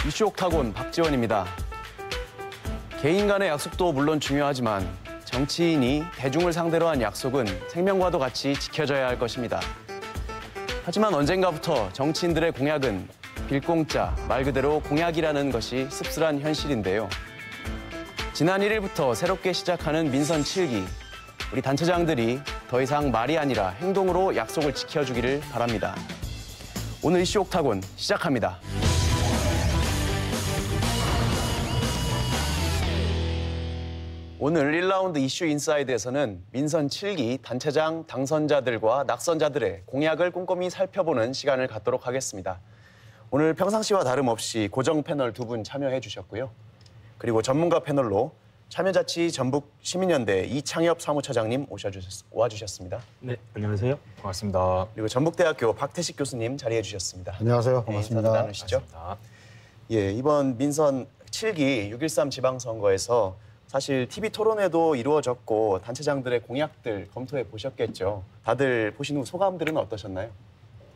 이슈 옥타곤 박지원입니다. 개인 간의 약속도 물론 중요하지만 정치인이 대중을 상대로 한 약속은 생명과도 같이 지켜져야 할 것입니다. 하지만 언젠가부터 정치인들의 공약은 빌공짜, 말 그대로 공약이라는 것이 씁쓸한 현실인데요. 지난 1일부터 새롭게 시작하는 민선 7기. 우리 단체장들이 더 이상 말이 아니라 행동으로 약속을 지켜주기를 바랍니다. 오늘 이슈 옥타곤 시작합니다. 오늘 1라운드 이슈 인사이드에서는 민선 7기 단체장 당선자들과 낙선자들의 공약을 꼼꼼히 살펴보는 시간을 갖도록 하겠습니다. 오늘 평상시와 다름없이 고정 패널 두 분 참여해 주셨고요. 그리고 전문가 패널로 참여자치 전북 시민연대 이창엽 사무처장님 와주셨습니다. 네, 안녕하세요. 반갑습니다. 그리고 전북대학교 박태식 교수님 자리해 주셨습니다. 안녕하세요. 반갑습니다. 인사 나누시죠. 반갑습니다. 예, 이번 민선 7기 6.13 지방선거에서 사실 TV 토론회도 이루어졌고 단체장들의 공약들 검토해 보셨겠죠. 다들 보신 후 소감들은 어떠셨나요?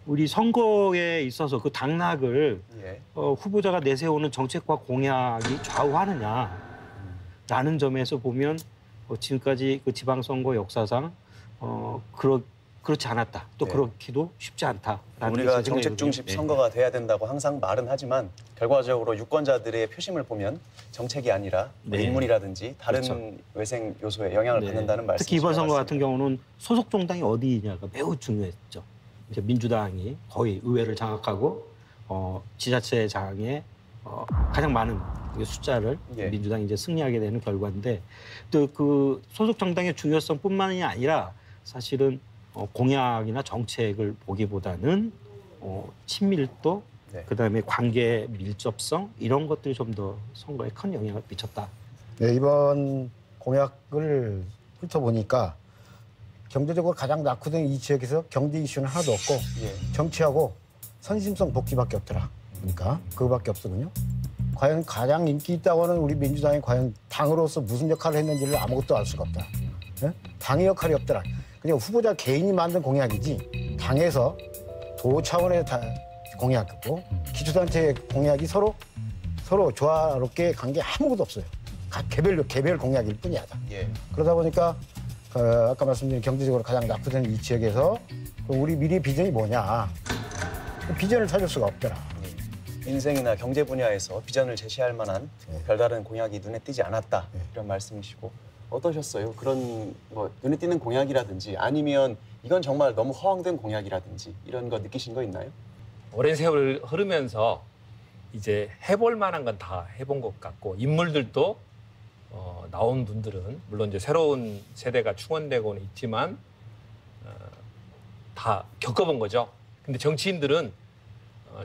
우리 선거에 있어서 그 당락을 예. 후보자가 내세우는 정책과 공약이 좌우하느냐라는 점에서 보면 지금까지 그 지방선거 역사상 그렇지 않았다. 또 네. 그렇기도 쉽지 않다라는 우리가 정책 중심 네. 선거가 돼야 된다고 항상 말은 하지만 결과적으로 유권자들의 표심을 보면 정책이 아니라 네. 인물이라든지 다른 그렇죠. 외생 요소에 영향을 네. 받는다는 말씀. 특히 이번 선거 같은 경우는 소속 정당이 어디냐가 매우 중요했죠. 이제 민주당이 거의 의회를 장악하고 지자체장에 가장 많은 숫자를 예. 민주당이 이제 승리하게 되는 결과인데 또 그 소속 정당의 중요성뿐만이 아니라 사실은 공약이나 정책을 보기보다는 친밀도, 네. 그다음에 관계 밀접성 이런 것들이 좀 더 선거에 큰 영향을 미쳤다. 네, 이번 공약을 훑어보니까 경제적으로 가장 낙후된 이 지역에서 경제 이슈는 하나도 없고 예. 정치하고 선심성 복지밖에 없더라. 그러니까 그거밖에 없거든요. 과연 가장 인기 있다고 하는 우리 민주당이 과연 당으로서 무슨 역할을 했는지를 아무것도 알 수가 없다. 네? 당의 역할이 없더라. 그냥 후보자 개인이 만든 공약이지 당에서 도 차원의 공약이고 기초단체의 공약이 서로 조화롭게 간 게 아무것도 없어요. 개별 공약일 뿐이야. 예. 그러다 보니까 아까 말씀드린 경제적으로 가장 낙후된 이 지역에서 우리 미래 비전이 뭐냐. 비전을 찾을 수가 없더라. 인생이나 경제 분야에서 비전을 제시할 만한 네. 별다른 공약이 눈에 띄지 않았다. 네. 이런 말씀이시고 어떠셨어요? 그런 눈에 띄는 공약이라든지 아니면 이건 정말 너무 허황된 공약이라든지 이런 거 느끼신 거 있나요? 오랜 세월 흐르면서 이제 해볼 만한 건 다 해본 것 같고 인물들도 나온 분들은 물론 이제 새로운 세대가 충원되고는 있지만 다 겪어본 거죠. 근데 정치인들은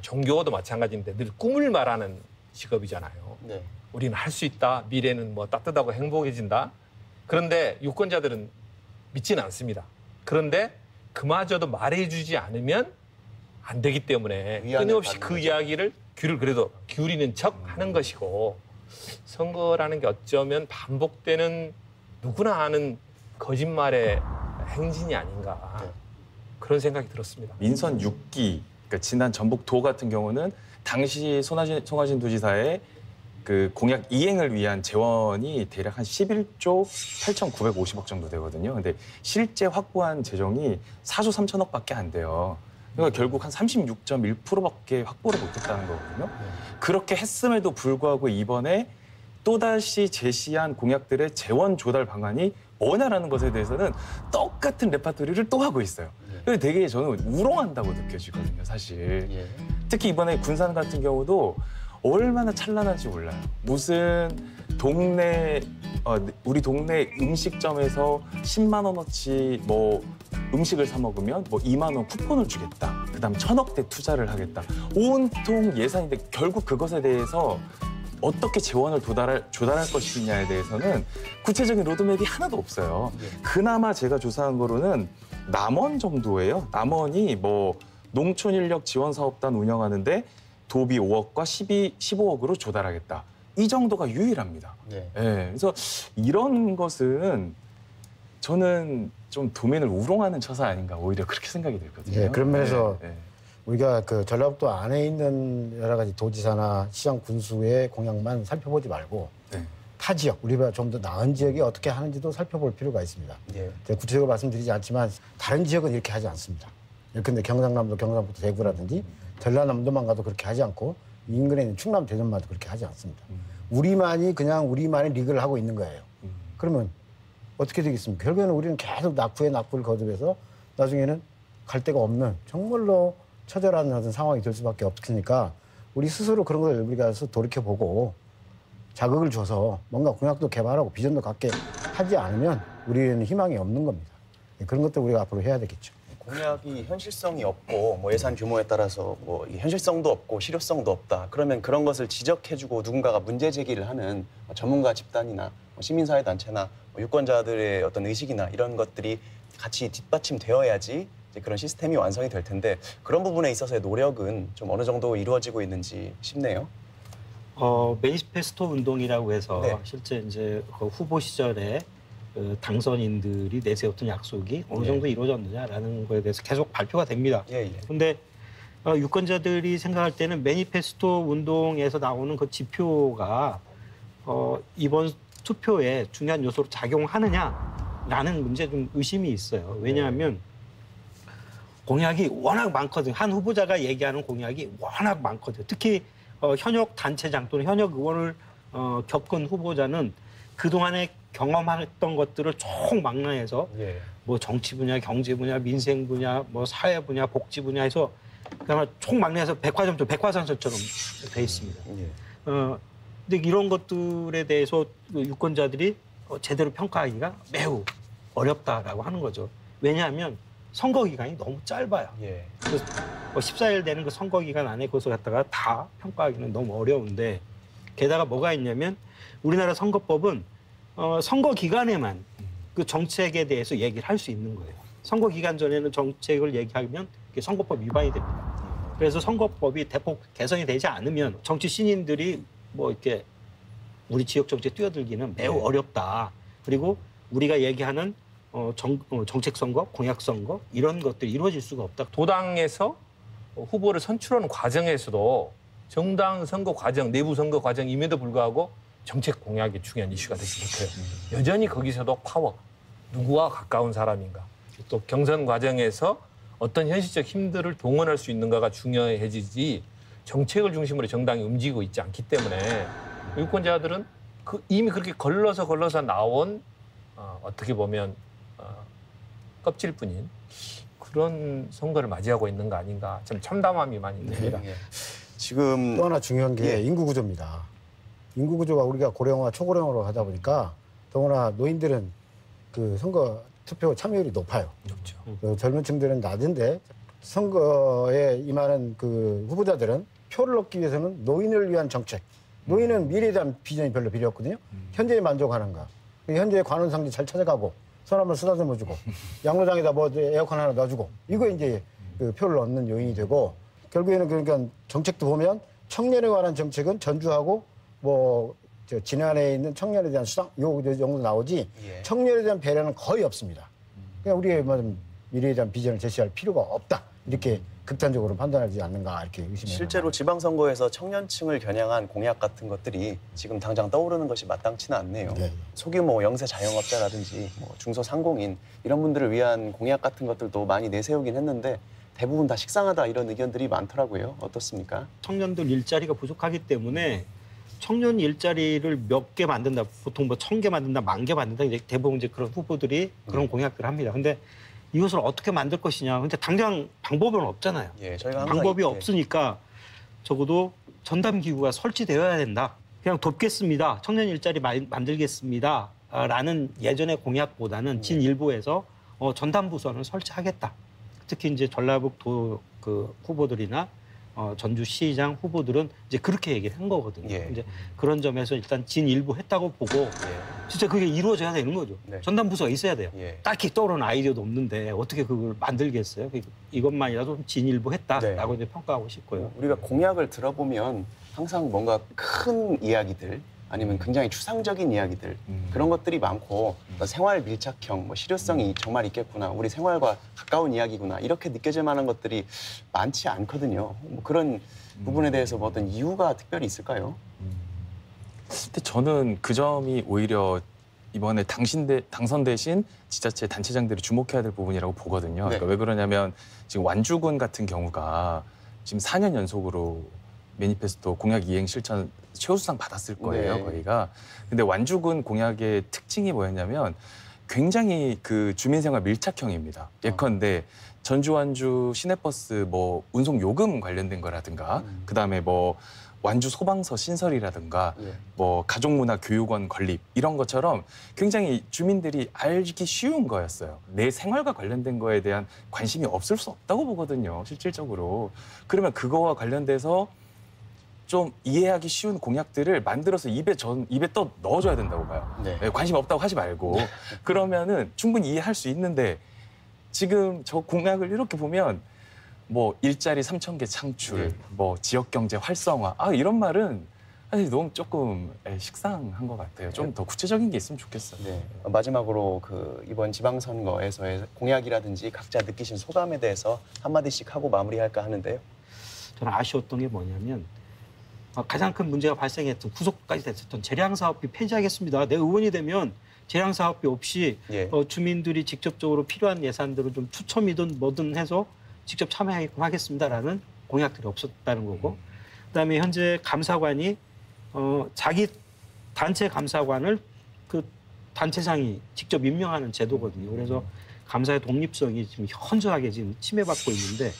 종교도 마찬가지인데 늘 꿈을 말하는 직업이잖아요. 네. 우리는 할 수 있다. 미래는 뭐 따뜻하고 행복해진다. 그런데 유권자들은 믿지는 않습니다. 그런데 그마저도 말해주지 않으면 안 되기 때문에 끊임없이 그 이야기를 귀를 그래도 기울이는 척 하는 것이고 선거라는 게 어쩌면 반복되는 누구나 아는 거짓말의 행진이 아닌가 네. 그런 생각이 들었습니다. 민선 6기, 그러니까 지난 전북도 같은 경우는 당시 송하진 도지사의 그 공약 이행을 위한 재원이 대략 한 11조 8,950억 정도 되거든요. 근데 실제 확보한 재정이 4조 3천억밖에 안 돼요. 그러니까 결국 한 36.1%밖에 확보를 못했다는 거거든요. 그렇게 했음에도 불구하고 이번에 또다시 제시한 공약들의 재원 조달 방안이 뭐냐라는 것에 대해서는 똑같은 레파토리를 또 하고 있어요. 그래서 되게 저는 우롱한다고 느껴지거든요, 사실. 예. 특히 이번에 군산 같은 경우도 얼마나 찬란한지 몰라요. 무슨 우리 동네 음식점에서 10만 원어치 뭐 음식을 사 먹으면 뭐 2만 원 쿠폰을 주겠다. 그다음 1,000억대 투자를 하겠다. 온통 예산인데 결국 그것에 대해서 어떻게 재원을 조달할 것이냐에 대해서는 구체적인 로드맵이 하나도 없어요. 그나마 제가 조사한 거로는 남원 정도예요. 남원이 뭐 농촌인력지원사업단 운영하는데 도비 5억과 15억으로 조달하겠다. 이 정도가 유일합니다. 네. 네, 그래서 이런 것은 저는 좀 도민을 우롱하는 처사 아닌가 오히려 그렇게 생각이 들거든요. 예, 그런 면에서 네, 네. 우리가 그 전라북도 안에 있는 여러 가지 도지사나 시장 군수의 공약만 살펴보지 말고 네. 타 지역, 우리가 좀 더 나은 지역이 어떻게 하는지도 살펴볼 필요가 있습니다. 예. 제가 구체적으로 말씀드리지 않지만 다른 지역은 이렇게 하지 않습니다. 근데 경상남도, 경상북도, 대구라든지 전라남도만 가도 그렇게 하지 않고 인근에 있는 충남, 대전만도 그렇게 하지 않습니다. 우리만이 그냥 우리만의 리그를 하고 있는 거예요. 그러면 어떻게 되겠습니까? 결국에는 우리는 계속 낙후에 낙후를 거듭해서 나중에는 갈 데가 없는 정말로 처절한 어떤 상황이 될 수밖에 없으니까 우리 스스로 그런 걸 우리가 돌이켜보고 자극을 줘서 뭔가 공약도 개발하고 비전도 갖게 하지 않으면 우리는 희망이 없는 겁니다. 그런 것도 우리가 앞으로 해야 되겠죠. 공약이 현실성이 없고 뭐 예산 규모에 따라서 뭐 현실성도 없고 실효성도 없다. 그러면 그런 것을 지적해주고 누군가가 문제 제기를 하는 전문가 집단이나 시민사회 단체나 유권자들의 어떤 의식이나 이런 것들이 같이 뒷받침되어야지 이제 그런 시스템이 완성이 될 텐데 그런 부분에 있어서의 노력은 좀 어느 정도 이루어지고 있는지 싶네요. 매니페스토 운동이라고 해서 네. 실제 이제 그 후보 시절에 그 당선인들이 내세웠던 약속이 어느 정도 이루어졌느냐라는 거에 대해서 계속 발표가 됩니다. 예. 그런데 유권자들이 생각할 때는 매니페스토 운동에서 나오는 그 지표가 이번 투표에 중요한 요소로 작용하느냐라는 문제에 좀 의심이 있어요. 왜냐하면 공약이 워낙 많거든요. 한 후보자가 얘기하는 공약이 워낙 많거든요. 특히 현역 단체장 또는 현역 의원을 겪은 후보자는 그동안에 경험했던 것들을 총망라해서 뭐 정치 분야, 경제 분야, 민생 분야, 뭐 사회 분야, 복지 분야에서 그냥 총망라해서 백화점처럼 돼 있습니다. 근데 이런 것들에 대해서 유권자들이 제대로 평가하기가 매우 어렵다라고 하는 거죠. 왜냐하면 선거 기간이 너무 짧아요. 그래서 14일 되는 그 선거 기간 안에 그것을 갖다가 다 평가하기는 너무 어려운데 게다가 뭐가 있냐면 우리나라 선거법은 선거 기간에만 그 정책에 대해서 얘기를 할 수 있는 거예요. 선거 기간 전에는 정책을 얘기하면 그게 선거법 위반이 됩니다. 그래서 선거법이 대폭 개선이 되지 않으면 정치 신인들이 뭐 이렇게 우리 지역 정치에 뛰어들기는 매우 어렵다. 그리고 우리가 얘기하는 정책 선거, 공약 선거 이런 것들이 이루어질 수가 없다. 도당에서 후보를 선출하는 과정에서도 정당 선거 과정, 내부 선거 과정임에도 불구하고 정책 공약이 중요한 이슈가 되지 못해요. 여전히 거기서도 파워, 누구와 가까운 사람인가, 또 경선 과정에서 어떤 현실적 힘들을 동원할 수 있는가가 중요해지지 정책을 중심으로 정당이 움직이고 있지 않기 때문에 유권자들은 이미 그렇게 걸러서 나온 어떻게 보면 껍질뿐인 그런 선거를 맞이하고 있는 거 아닌가 참 참담함이 많이 듭니다. 지금 또 하나 중요한 게 인구 구조입니다. 인구 구조가 우리가 고령화, 초고령화로 하다 보니까 더구나 노인들은 그 선거 투표 참여율이 높아요. 그렇죠. 젊은 층들은 낮은데 선거에 임하는 그 후보자들은 표를 얻기 위해서는 노인을 위한 정책. 노인은 미래에 대한 비전이 별로 필요 없거든요. 현재에 만족하는가. 현재의 관원상지 잘 찾아가고 손 한번 쓰다듬어 주고 양로장에다 뭐 에어컨 하나 넣어주고 이거 이제 그 표를 얻는 요인이 되고 결국에는 그러니까 정책도 보면 청년에 관한 정책은 전주하고 뭐 지난해 있는 청년에 대한 수당 요 정도 나오지 청년에 대한 배려는 거의 없습니다. 그냥 우리의 미래에 대한 비전을 제시할 필요가 없다. 이렇게 극단적으로 판단하지 않는가 이렇게 의심해요. 실제로 지방선거에서 청년층을 겨냥한 공약 같은 것들이 지금 당장 떠오르는 것이 마땅치는 않네요. 네. 소규모 영세 자영업자라든지 뭐 중소상공인 이런 분들을 위한 공약 같은 것들도 많이 내세우긴 했는데 대부분 다 식상하다 이런 의견들이 많더라고요. 어떻습니까? 청년들 일자리가 부족하기 때문에 청년 일자리를 몇 개 만든다, 보통 뭐 1000개 만든다, 10,000개 만든다, 이제 대부분 이제 그런 후보들이 그런 공약들을 합니다. 근데 이것을 어떻게 만들 것이냐. 근데 당장 방법은 없잖아요. 저희가 항상 방법이 없으니까 적어도 전담 기구가 설치되어야 된다. 그냥 돕겠습니다. 청년 일자리 만들겠습니다. 라는 예전의 공약보다는 진일보에서 전담 부서는 설치하겠다. 특히 이제 전라북도 그 후보들이나 전주시장 후보들은 이제 그렇게 얘기를 한 거거든요. 이제 그런 점에서 일단 진일보 했다고 보고 진짜 그게 이루어져야 되는 거죠. 전담 부서가 있어야 돼요. 딱히 떠오르는 아이디어도 없는데 어떻게 그걸 만들겠어요? 이것만이라도 진일보 했다라고 이제 평가하고 싶고요. 우리가 공약을 들어보면 항상 뭔가 큰 이야기들, 아니면 굉장히 추상적인 이야기들 그런 것들이 많고 생활 밀착형, 뭐 실효성이 정말 있겠구나, 우리 생활과 가까운 이야기구나 이렇게 느껴질 만한 것들이 많지 않거든요. 뭐 그런 부분에 대해서 뭐 어떤 이유가 특별히 있을까요? 근데 저는 그 점이 오히려 이번에 당선되신 지자체 단체장들이 주목해야 될 부분이라고 보거든요. 네. 그러니까 왜 그러냐면 지금 완주군 같은 경우가 지금 4년 연속으로 매니페스토 공약 이행 실천 최우수상 받았을 거예요, 네. 거기가. 근데 완주군 공약의 특징이 뭐였냐면 굉장히 그 주민생활 밀착형입니다. 예컨대 전주 완주 시내버스 뭐 운송 요금 관련된 거라든가 그다음에 뭐 완주 소방서 신설이라든가 예. 뭐 가족문화 교육원 건립 이런 것처럼 굉장히 주민들이 알기 쉬운 거였어요. 내 생활과 관련된 거에 대한 관심이 없을 수 없다고 보거든요, 실질적으로. 그러면 그거와 관련돼서 좀 이해하기 쉬운 공약들을 만들어서 입에 떠 넣어줘야 된다고 봐요. 네. 네, 관심 없다고 하지 말고. 그러면은 충분히 이해할 수 있는데 지금 저 공약을 이렇게 보면 뭐 일자리 3,000개 창출, 네. 뭐 지역 경제 활성화, 이런 말은 사실 너무 조금 식상한 것 같아요. 좀 더 구체적인 게 있으면 좋겠어요. 네. 마지막으로 그 이번 지방선거에서의 공약이라든지 각자 느끼신 소감에 대해서 한마디씩 하고 마무리할까 하는데요. 저는 아쉬웠던 게 뭐냐면 가장 큰 문제가 발생했던 구속까지 됐었던 재량 사업비 폐지하겠습니다. 내 의원이 되면 재량 사업비 없이 예. 주민들이 직접적으로 필요한 예산들을 좀 추첨이든 뭐든 해서 직접 참여하게끔 하겠습니다라는 공약들이 없었다는 거고, 그다음에 현재 감사관이 자기 단체 감사관을 그 단체장이 직접 임명하는 제도거든요. 그래서 감사의 독립성이 지금 현저하게 지금 침해받고 있는데,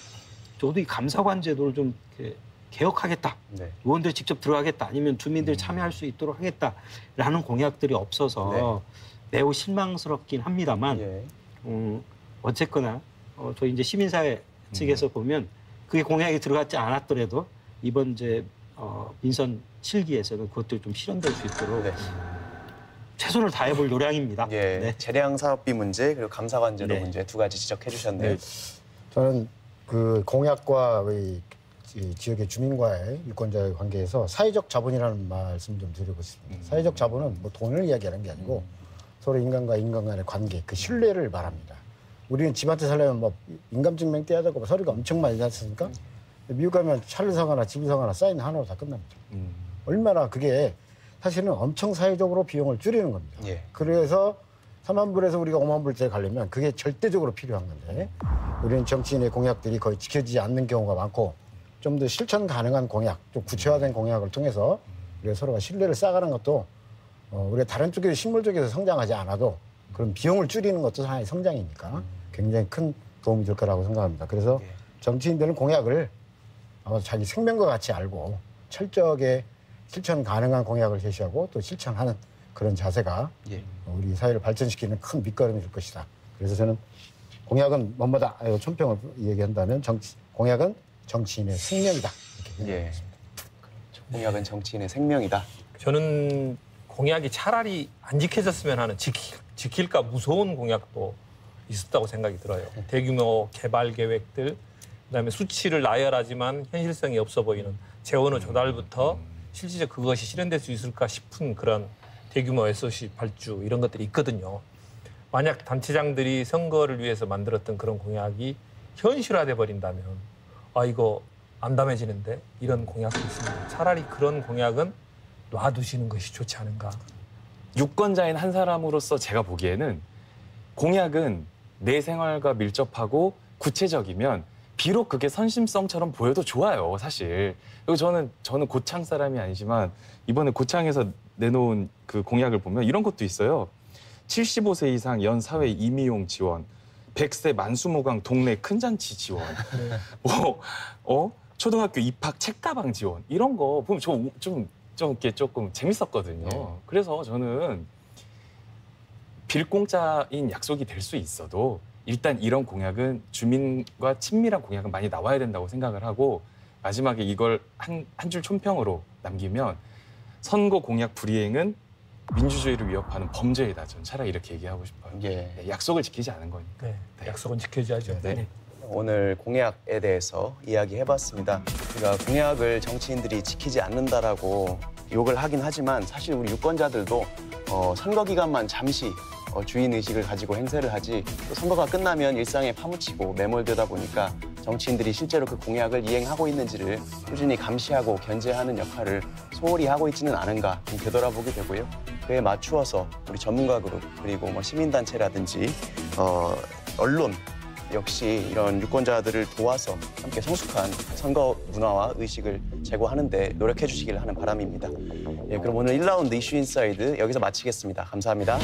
저도 이 감사관 제도를 좀 이렇게 개혁하겠다, 네. 의원들이 직접 들어가겠다, 아니면 주민들이 참여할 수 있도록 하겠다라는 공약들이 없어서 매우 실망스럽긴 합니다만, 예. 어쨌거나 저희 이제 시민사회 측에서 보면 그게 공약이 들어갔지 않았더라도 이번 이제 민선 7기에서는 그것들이 좀 실현될 수 있도록 네. 최선을 다해볼 요량입니다. 예. 네. 재량 사업비 문제 그리고 감사관 제도 네. 문제 두 가지 지적해 주셨네요. 저는 그 공약과 이 지역의 주민과의 유권자의 관계에서 사회적 자본이라는 말씀 좀 드리고 싶습니다. 사회적 자본은 뭐 돈을 이야기하는 게 아니고 서로 인간과 인간 간의 관계, 그 신뢰를 말합니다. 우리는 집한테 살려면 뭐 인감증명 떼야 되고 서류가 엄청 많이 났으니까 미국 가면 차를 사거나 집을 사거나 사인 하나로 다 끝납니다. 얼마나 그게 사실은 엄청 사회적으로 비용을 줄이는 겁니다. 예. 그래서 3만 불에서 우리가 5만 불째 가려면 그게 절대적으로 필요한 건데 우리는 정치인의 공약들이 거의 지켜지지 않는 경우가 많고 좀 더 실천 가능한 공약, 좀 구체화된 공약을 통해서 우리가 서로가 신뢰를 쌓아가는 것도 우리가 다른 쪽에서 식물 쪽에서 성장하지 않아도 그런 비용을 줄이는 것도 하나의 성장이니까 굉장히 큰 도움이 될 거라고 생각합니다. 그래서 정치인들은 공약을 아마 자기 생명과 같이 알고 철저하게 실천 가능한 공약을 제시하고 또 실천하는 그런 자세가 예. 우리 사회를 발전시키는 큰 밑거름이 될 것이다. 그래서 저는 공약은 뭐뭐다 촌평을 얘기한다면 공약은 정치인의 생명이다. 이렇게 예. 공약은 정치인의 생명이다. 저는 공약이 차라리 안 지켜졌으면 하는 지킬까 무서운 공약도 있었다고 생각이 들어요. 대규모 개발 계획들, 그다음에 수치를 나열하지만 현실성이 없어 보이는 재원의 조달부터 실질적 그것이 실현될 수 있을까 싶은 그런 대규모 SOC 발주 이런 것들이 있거든요. 만약 단체장들이 선거를 위해서 만들었던 그런 공약이 현실화돼 버린다면 이거 안 담해지는데 이런 공약도 있습니다. 차라리 그런 공약은 놔두시는 것이 좋지 않은가. 유권자인 한 사람으로서 제가 보기에는 공약은 내 생활과 밀접하고 구체적이면 비록 그게 선심성처럼 보여도 좋아요, 사실. 그리고 저는 고창 사람이 아니지만 이번에 고창에서 내놓은 그 공약을 보면 이런 것도 있어요. 75세 이상 연 사회 임의용 지원, 100세 만수무강 동네 큰잔치 지원, 초등학교 입학 책가방 지원 이런 거 보면 좀 이렇게 조금 재밌었거든요. 그래서 저는 빌공짜인 약속이 될 수 있어도 일단 이런 공약은 주민과 친밀한 공약은 많이 나와야 된다고 생각을 하고 마지막에 이걸 한 줄 촌평으로 남기면 선거 공약 불이행은 민주주의를 위협하는 범죄이다. 저는 차라리 이렇게 얘기하고 싶어요. 예. 약속을 지키지 않은 거니까. 네, 약속은 지켜줘야죠. 네. 오늘 공약에 대해서 이야기해봤습니다. 우리가 공약을 정치인들이 지키지 않는다라고 욕을 하긴 하지만 사실 우리 유권자들도 선거 기간만 잠시 주인 의식을 가지고 행세를 하지 또 선거가 끝나면 일상에 파묻히고 매몰되다 보니까 정치인들이 실제로 그 공약을 이행하고 있는지를 꾸준히 감시하고 견제하는 역할을 소홀히 하고 있지는 않은가 좀 되돌아보게 되고요. 그에 맞추어서 우리 전문가 그룹 그리고 뭐 시민단체라든지 언론 역시 이런 유권자들을 도와서 함께 성숙한 선거 문화와 의식을 제고하는 데 노력해 주시길 하는 바람입니다. 예, 그럼 오늘 1라운드 이슈 인사이드 여기서 마치겠습니다. 감사합니다.